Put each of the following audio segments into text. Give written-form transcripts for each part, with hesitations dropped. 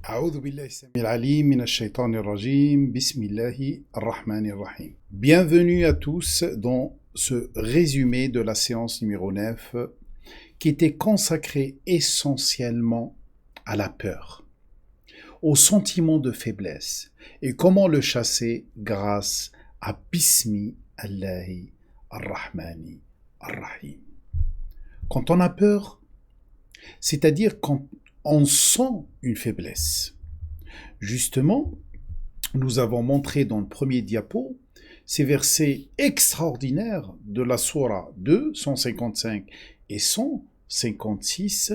أعوذ بالله السميع العليم من الشيطان الرجيم بسم الله الرحمن الرحيم. Bienvenue à tous dans ce résumé de la séance numéro 9 qui était consacré essentiellement à la peur, au sentiment de faiblesse et comment le chasser grâce à Bismi Allahi Ar-Rahmani Ar-Rahim. Quand on a peur, c'est-à-dire quand on sent une faiblesse. Justement, nous avons montré dans le premier diapo ces versets extraordinaires de la Sourate 2, 155 et 156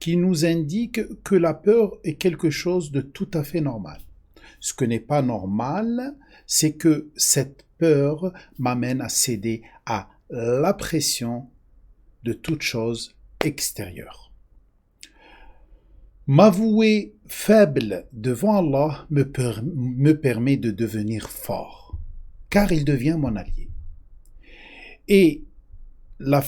qui nous indiquent que la peur est quelque chose de tout à fait normal. Ce que n'est pas normal, c'est que cette peur m'amène à céder à la pression de toute chose extérieure. M'avouer faible devant Allah me permet de devenir fort, car il devient mon allié. Et la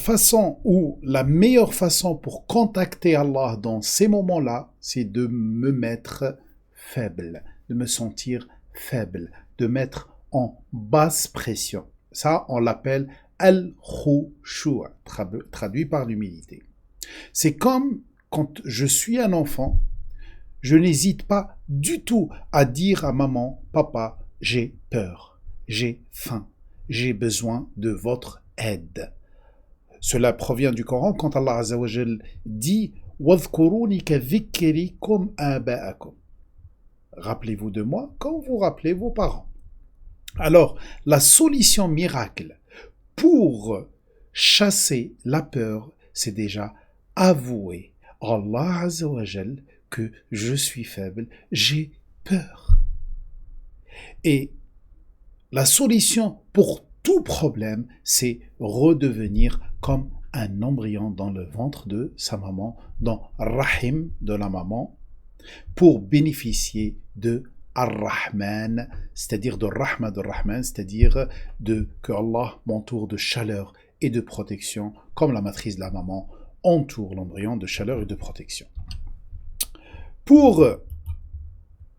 meilleure façon pour contacter Allah dans ces moments-là, c'est de me mettre faible, de me sentir faible, de mettre en basse pression. Ça, on l'appelle al-khushu', traduit par l'humilité. C'est comme quand je suis un enfant, je n'hésite pas du tout à dire à maman, papa, j'ai peur, j'ai faim, j'ai besoin de votre aide. Cela provient du Coran quand Allah Azza wa Jal dit وَاذْكُرُونِ كَذِكْرِكُمْ آبَاءَكُمْ. Rappelez-vous de moi quand vous rappelez vos parents. Alors, la solution miracle pour chasser la peur, c'est déjà avouer Allah Azza wa Jal que je suis faible, j'ai peur. Et la solution pour tout problème, c'est redevenir comme un embryon dans le ventre de sa maman, dans Rahim de la maman, pour bénéficier de Ar-Rahman, c'est-à-dire de Rahma de Rahman, c'est-à-dire que Allah m'entoure de chaleur et de protection, comme la matrice de la maman entoure l'embryon de chaleur et de protection. Pour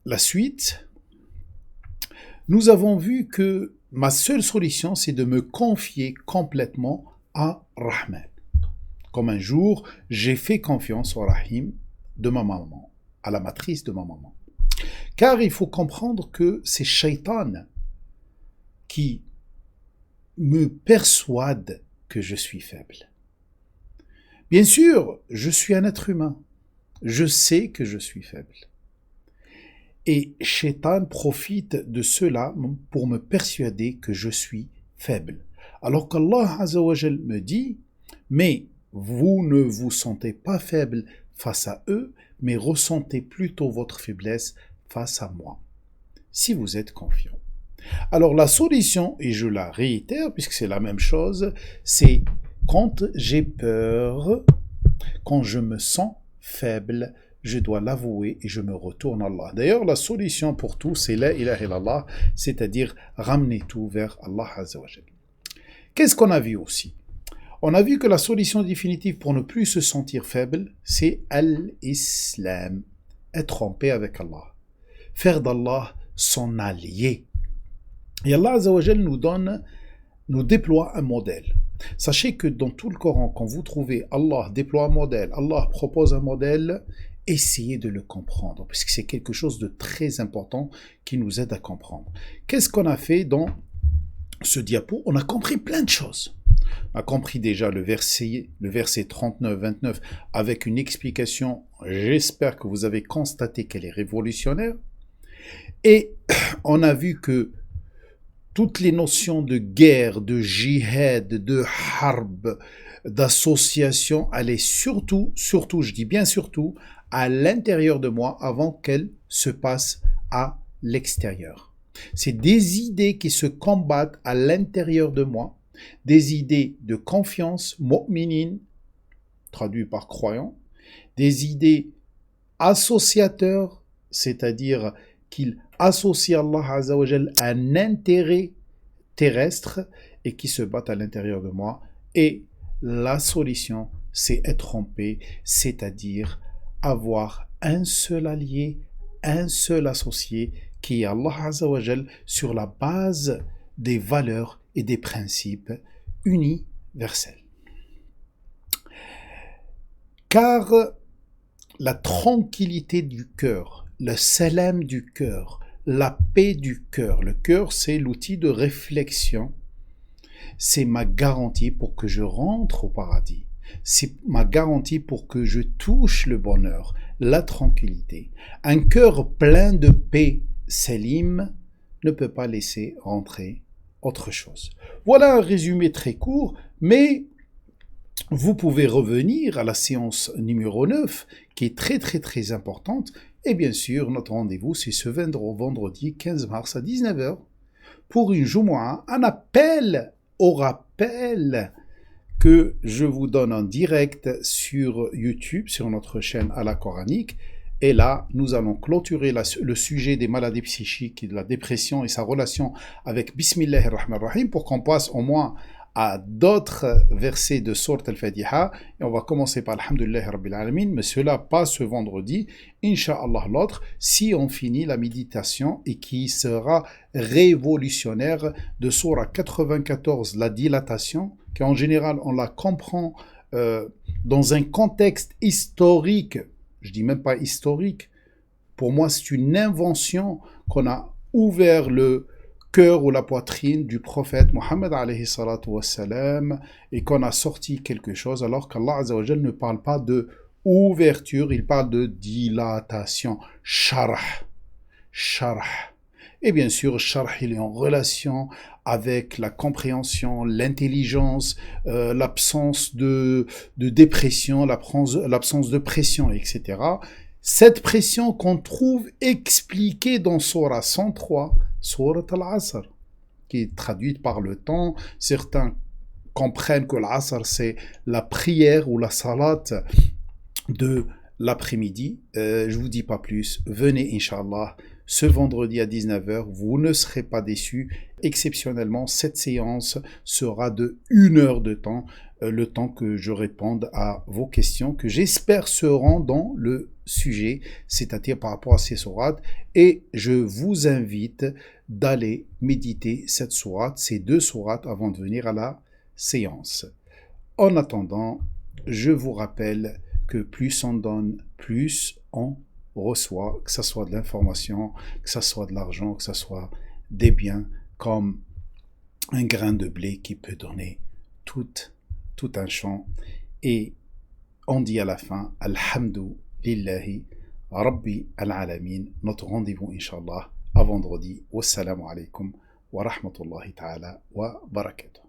la suite, nous avons vu que ma seule solution, c'est de me confier complètement à Rahman. Comme un jour, j'ai fait confiance au Rahim de ma maman, à la matrice de ma maman. Car il faut comprendre que c'est Shaitan qui me persuade que je suis faible. Bien sûr, je suis un être humain. Je sais que je suis faible. Et Shaitan profite de cela pour me persuader que je suis faible. Alors qu'Allah Azza wa Jal me dit, mais vous ne vous sentez pas faible face à eux, mais ressentez plutôt votre faiblesse face à moi, si vous êtes confiant. Alors la solution, et je la réitère puisque c'est la même chose, c'est quand j'ai peur, quand je me sens faible, je dois l'avouer et je me retourne à Allah. D'ailleurs, la solution pour tout, c'est la ilaha illallah, c'est-à-dire ramener tout vers Allah Azza wa Jal. Qu'est-ce qu'on a vu aussi? On a vu que la solution définitive pour ne plus se sentir faible, c'est l'islam, être en paix avec Allah, faire d'Allah son allié. Et Allah Azza wa Jal nous déploie un modèle. Sachez que dans tout le Coran, quand vous trouvez Allah déploie un modèle, Allah propose un modèle, essayez de le comprendre, parce que c'est quelque chose de très important qui nous aide à comprendre. Qu'est-ce qu'on a fait dans ce diapo? On a compris plein de choses. On a compris déjà le verset 39-29 avec une explication, j'espère que vous avez constaté qu'elle est révolutionnaire. Et on a vu que toutes les notions de guerre, de jihad, de harb, d'association allaient surtout, je dis bien surtout, à l'intérieur de moi avant qu'elles se passent à l'extérieur. C'est des idées qui se combattent à l'intérieur de moi, des idées de confiance, mu'minin, traduit par croyant, des idées associateurs, c'est-à-dire qu'ils associent Allah Azza wa Jal à un intérêt terrestre et qui se battent à l'intérieur de moi. Et la solution, c'est être en paix, c'est-à-dire avoir un seul allié, un seul associé qui est Allah Azza wa Jal sur la base des valeurs et des principes universels. Car la tranquillité du cœur, le salam du cœur, la paix du cœur, le cœur c'est l'outil de réflexion, c'est ma garantie pour que je rentre au paradis. C'est ma garantie pour que je touche le bonheur, la tranquillité. Un cœur plein de paix, Salim, ne peut pas laisser rentrer autre chose. Voilà un résumé très court, mais vous pouvez revenir à la séance numéro 9, qui est très importante. Et bien sûr, notre rendez-vous, c'est ce vendredi 15 mars à 19h, pour une Jumu'ah, un appel au rappel que je vous donne en direct sur YouTube, sur notre chaîne à la coranique. Et là, nous allons clôturer le sujet des maladies psychiques et de la dépression et sa relation avec Bismillahirrahmanirrahim pour qu'on passe au moins à d'autres versets de Sourate Al-Fatiha. Et on va commencer par Alhamdulillah Rabbil Alamin, mais cela pas ce vendredi, Inch'Allah l'autre, si on finit la méditation et qui sera révolutionnaire de Sourate 94, la dilatation, qu'en général on la comprend dans un contexte historique. Je dis même pas historique. Pour moi, c'est une invention qu'on a ouvert le cœur ou la poitrine du prophète Mohammed alayhi salatu wassalam et qu'on a sorti quelque chose alors qu'Allah Azza wa Jal ne parle pas de ouverture, il parle de dilatation. Sharh. Et bien sûr, Sharh, il est en relation avec la compréhension, l'intelligence, l'absence de dépression, l'absence de pression, etc. Cette pression qu'on trouve expliquée dans Surah 103, Surah Al-Asr, qui est traduite par le temps. Certains comprennent que l'Asr, c'est la prière ou la salat de l'après-midi. Je vous dis pas plus. Venez, Inch'Allah, ce vendredi à 19h. Vous ne serez pas déçus. Exceptionnellement, cette séance sera de 1 heure de temps. Le temps que je réponde à vos questions que j'espère seront dans le sujet, c'est-à-dire par rapport à ces sourates. Et je vous invite d'aller méditer cette sourate, ces 2 sourates avant de venir à la séance. En attendant, je vous rappelle que plus on donne, plus on reçoit, que ce soit de l'information, que ce soit de l'argent, que ce soit des biens, comme un grain de blé qui peut donner tout un champ. Et on dit à la fin, Alhamdulillahi Rabbi al-Alamin. Notre rendez-vous, Inch'Allah, à vendredi. Wassalamu alaikum wa rahmatullahi ta'ala wa barakatuh.